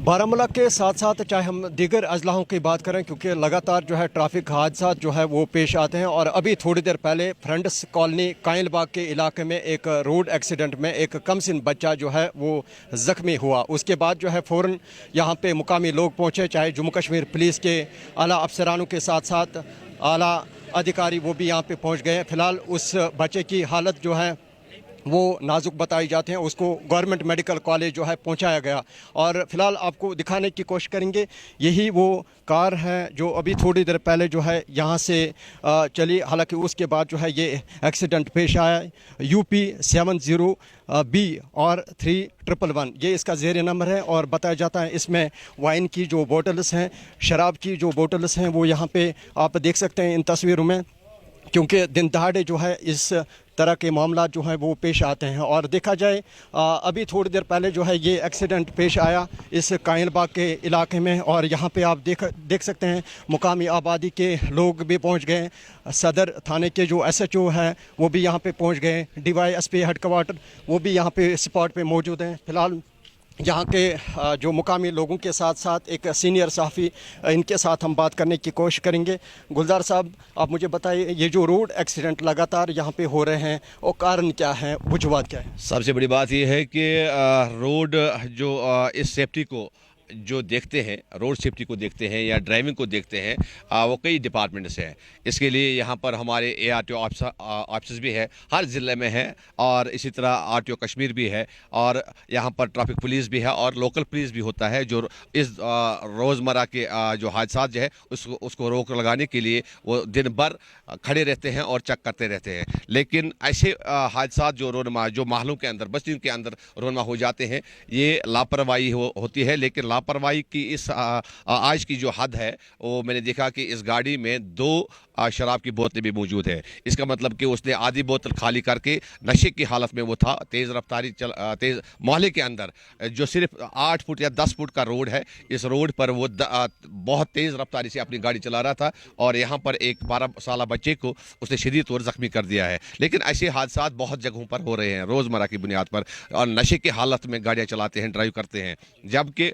बारामूला के साथ साथ चाहे हम दीगर अजलाहों की बात करें, क्योंकि लगातार जो है ट्रैफिक हादसा जो है वो पेश आते हैं। और अभी थोड़ी देर पहले फ्रेंड्स कॉलोनी कायल बाग के इलाके में एक रोड एक्सीडेंट में एक कमसिन बच्चा जो है वो ज़ख्मी हुआ। उसके बाद जो है फ़ौरन यहाँ पे मुकामी लोग पहुँचे, चाहे जम्मू कश्मीर पुलिस के आला अफसरानों के साथ साथ आला अधिकारी वो भी यहाँ पे पहुँच गए हैं। फ़िलहाल उस बच्चे की हालत जो है वो नाजुक बताई जाते हैं, उसको गवर्नमेंट मेडिकल कॉलेज जो है पहुंचाया गया। और फिलहाल आपको दिखाने की कोशिश करेंगे, यही वो कार है जो अभी थोड़ी देर पहले जो है यहाँ से चली। हालांकि उसके बाद जो है ये एक्सीडेंट पेश आया। UP 70B और 3111 ये इसका ज़ेर नंबर है। और बताया जाता है इसमें वाइन की जो बोटल्स हैं, शराब की जो बोटल्स हैं वो यहाँ पे आप देख सकते हैं इन तस्वीरों में, क्योंकि दिन दहाड़े जो है इस तरह के मामला जो है वो पेश आते हैं। और देखा जाए अभी थोड़ी देर पहले जो है ये एक्सीडेंट पेश आया इस कायल बाग के इलाके में। और यहाँ पे आप देख सकते हैं मुकामी आबादी के लोग भी पहुँच गए। सदर थाने के जो SHO हैं वो भी यहाँ पे पहुँच गए। DYSP हेडक्वार्टर वो भी यहाँ पे स्पॉट पे मौजूद हैं। फ़िलहाल यहाँ के जो मुकामी लोगों के साथ साथ एक सीनियर सहाफ़ी, इनके साथ हम बात करने की कोशिश करेंगे। गुलजार साहब, आप मुझे बताइए, ये जो रोड एक्सीडेंट लगातार यहाँ पे हो रहे हैं और कारण क्या है, वजूहात क्या है? सबसे बड़ी बात यह है कि रोड जो इस सेफ्टी को जो देखते हैं, रोड सेफ्टी को देखते हैं या ड्राइविंग को देखते हैं, वो कई डिपार्टमेंट से हैं। इसके लिए यहाँ पर हमारे ARTO ऑफिस भी है, हर ज़िले में है, और इसी तरह RTO कश्मीर भी है, और यहाँ पर ट्रैफिक पुलिस भी है और लोकल पुलिस भी होता है, जो इस रोज़मर्रा के जो हादसा जो है उसको रोक लगाने के लिए वो दिन भर खड़े रहते हैं और चेक करते रहते हैं। लेकिन ऐसे हादसा जो महलों के अंदर, बस्तियों के अंदर रोनमा हो जाते हैं, ये लापरवाही होती है। लेकिन लापरवाही की इस आज की जो हद है, वो मैंने देखा कि इस गाड़ी में 2 शराब की बोतलें भी मौजूद है। इसका मतलब कि उसने आधी बोतल खाली करके नशे की हालत में वो था। तेज़ रफ्तारी तेज़ मोहल्ले के अंदर जो सिर्फ 8 फुट या 10 फुट का रोड है, इस रोड पर वो बहुत तेज़ रफ्तारी से अपनी गाड़ी चला रहा था, और यहाँ पर एक 12 साल बच्चे को उसने शदीद तौर ज़ख्मी कर दिया है। लेकिन ऐसे हादसा बहुत जगहों पर हो रहे हैं रोज़मर्रा की बुनियाद पर, और नशे की हालत में गाड़ियाँ चलाते हैं, ड्राइव करते हैं। जबकि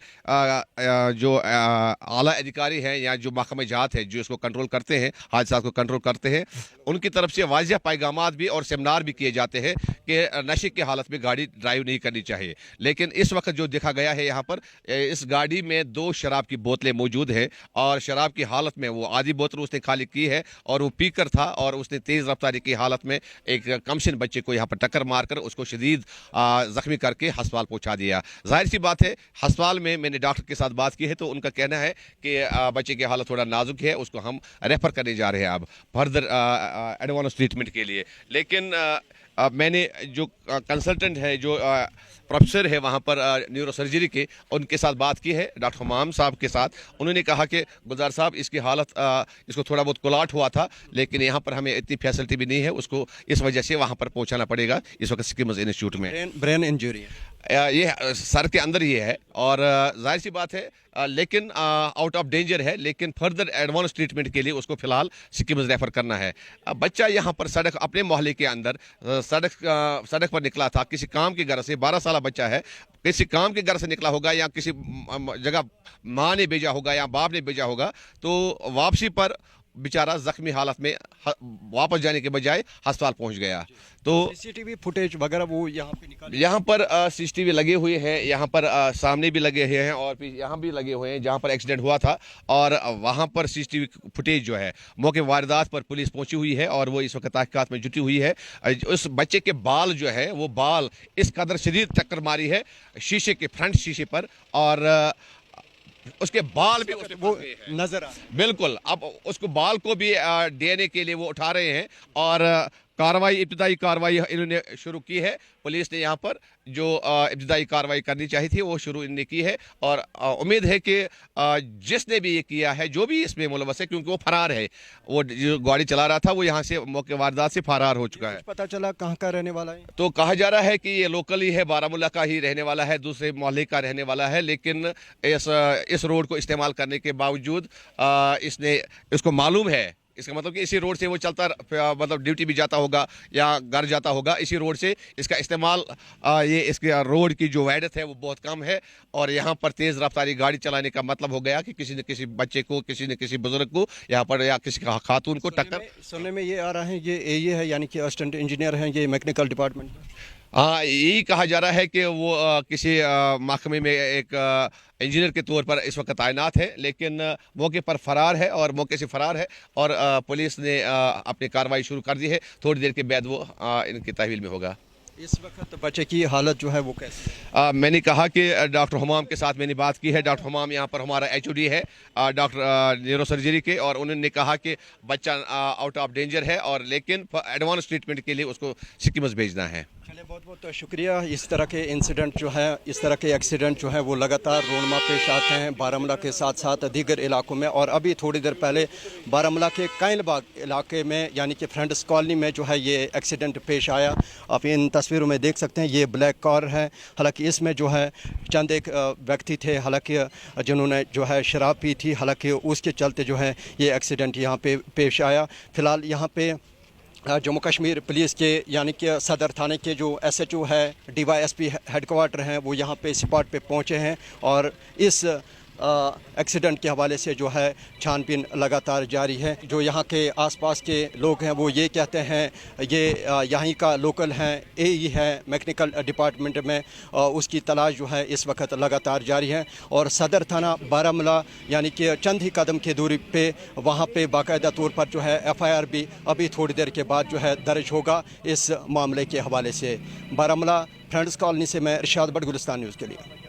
जो आला अधिकारी हैं या जो महकमे जात है जो इसको कंट्रोल करते हैं, हादसा को कंट्रोल करते हैं, उनकी तरफ से वाज़िह पैगामात भी और सेमिनार भी किए जाते हैं कि नशे की हालत में गाड़ी ड्राइव नहीं करनी चाहिए। लेकिन इस वक्त जो देखा गया है, यहाँ पर इस गाड़ी में 2 शराब की बोतलें मौजूद हैं, और शराब की हालत में वो आधी बोतल उसने खाली की है, और वो पीकर था, और उसने तेज़ रफ्तारी की हालत में एक कमसिन बच्चे को यहाँ पर टक्कर मारकर उसको शदीद ज़ख्मी करके अस्पताल पहुँचा दिया। जाहिर सी बात है, अस्पताल में मैंने डॉक्टर के साथ बात की है तो उनका कहना है कि बच्चे की हालत थोड़ा नाजुक है, उसको हम रेफ़र करने जा रहे हैं अब फर्दर एडवांस ट्रीटमेंट के लिए। लेकिन मैंने जो कंसल्टेंट है, जो प्रोफेसर है वहाँ पर न्यूरो सर्जरी के, उनके साथ बात की है, डॉक्टर हमाम साहब के साथ। उन्होंने कहा कि गुलजार साहब, इसकी हालत इसको थोड़ा बहुत कोलाट हुआ था, लेकिन यहाँ पर हमें इतनी फैसिलिटी भी नहीं है, उसको इस वजह से वहाँ पर पहुँचाना पड़ेगा इस वक्त सिक्किम इंस्टीट्यूट में। ब्रेन इंजरी है, ये सर के अंदर ये है, और जाहिर सी बात है, लेकिन आउट ऑफ डेंजर है। लेकिन फर्दर एडवांस ट्रीटमेंट के लिए उसको फिलहाल सिक्किम रेफर करना है। बच्चा यहाँ पर सड़क, अपने मोहल्ले के अंदर सड़क पर निकला था किसी काम के घर से। 12 साल बच्चा है, किसी काम के घर से निकला होगा, या किसी जगह माँ ने भेजा होगा या बाप ने भेजा होगा, तो वापसी पर बेचारा जख्मी हालत में वापस जाने के बजाय अस्पताल पहुंच गया। तो CCTV फुटेज वगैरह वो यहाँ पे निकाले, यहाँ पर CCTV लगे हुए हैं, यहाँ पर सामने भी लगे हुए हैं और यहाँ भी लगे हुए हैं जहाँ पर एक्सीडेंट हुआ था। और वहाँ पर CCTV फुटेज जो है, मौके वारदात पर पुलिस पहुंची हुई है और वो इस वक्त तहकीकात में जुटी हुई है। उस बच्चे के बाल जो है, वो बाल इस कदर शदीद टक्कर मारी है शीशे के, फ्रंट शीशे पर, और उसके बाल भी वो नजर आ, बिल्कुल। अब उसको बाल को भी DNA के लिए वो उठा रहे हैं, और इब्तिदाई कार्रवाई इन्होंने शुरू की है। पुलिस ने यहाँ पर जो इब्तिदाई कार्रवाई करनी चाहिए थी वो शुरू इन्होंने की है, और उम्मीद है कि जिसने भी ये किया है, जो भी इसमें मुलवस है, क्योंकि वो फरार है, वो जो गाड़ी चला रहा था वो यहाँ से मौके वारदात से फरार हो चुका है। पता चला कहाँ का रहने वाला है? तो कहा जा रहा है कि ये लोकल ही है, बारामूला का ही रहने वाला है, दूसरे मोहल्ले का रहने वाला है। लेकिन इस रोड को इस्तेमाल करने के बावजूद इसको मालूम है इसका मतलब कि इसी रोड से वो चलता मतलब ड्यूटी भी जाता होगा या घर जाता होगा इसी रोड से। इसका इस्तेमाल ये इसके रोड की जो वैडत है वो बहुत कम है, और यहाँ पर तेज़ रफ्तारी गाड़ी चलाने का मतलब हो गया कि किसी न किसी बच्चे को, किसी न किसी बुजुर्ग को यहाँ पर या किसी खातून को टक्कर। सुनने में ये आ रहा है ये है यानी कि असिस्टेंट इंजीनियर हैं ये मैकेनिकल डिपार्टमेंट में। हाँ, यही कहा जा रहा है कि वो किसी महकमे में एक इंजीनियर के तौर पर इस वक्त तैनात है, लेकिन मौके पर फरार है और मौके से फरार है, और पुलिस ने अपनी कार्रवाई शुरू कर दी है। थोड़ी देर के बाद वो इनकी तहवील में होगा। इस वक्त बच्चे की हालत जो है वो कैसी है? मैंने कहा कि डॉक्टर हमाम के साथ मैंने बात की है। डॉक्टर हमाम यहाँ पर हमारा HOD है डॉक्टर न्यूरो सर्जरी के, और उन्होंने कहा कि बच्चा आउट ऑफ डेंजर है, और लेकिन एडवांस ट्रीटमेंट के लिए उसको सिक्किम भेजना है। चलिए बहुत बहुत शुक्रिया। इस तरह के इंसिडेंट जो है, इस तरह के एक्सीडेंट जो है वो लगातार रोनमा पेश आते हैं बारामूला के साथ साथ दीगर इलाकों में, और अभी थोड़ी देर पहले बारामूला के कायल बाग इलाके में यानी कि फ्रेंड्स कॉलोनी में जो है ये एक्सीडेंट पेश आया। आप इन तस्वीरों में देख सकते हैं ये ब्लैक कार है, हालांकि इसमें जो है चंद एक व्यक्ति थे हालांकि जिन्होंने जो है शराब पी थी, हालांकि उसके चलते जो है ये एक्सीडेंट यहाँ पे पेश आया। फ़िलहाल यहाँ पे जम्मू कश्मीर पुलिस के यानी कि सदर थाने के जो SHO है, DYSP हेडक्वार्टर हैं, वो यहाँ पे स्पॉट पे पहुँचे हैं, और इस एक्सीडेंट के हवाले से जो है छानबीन लगातार जारी है। जो यहाँ के आसपास के लोग हैं वो ये कहते हैं ये यहीं का लोकल हैं, AE है मैकेनिकल डिपार्टमेंट में, उसकी तलाश जो है इस वक्त लगातार जारी है। और सदर थाना बारामूला यानी कि चंद ही कदम की दूरी पे वहाँ पे बाकायदा तौर पर जो है FIR भी अभी थोड़ी देर के बाद जो है दर्ज होगा इस मामले के हवाले से। बारामूला फ्रेंड्स कॉलोनी से मैं इरशाद भट्ट, गुलिस्तान न्यूज़ के लिए।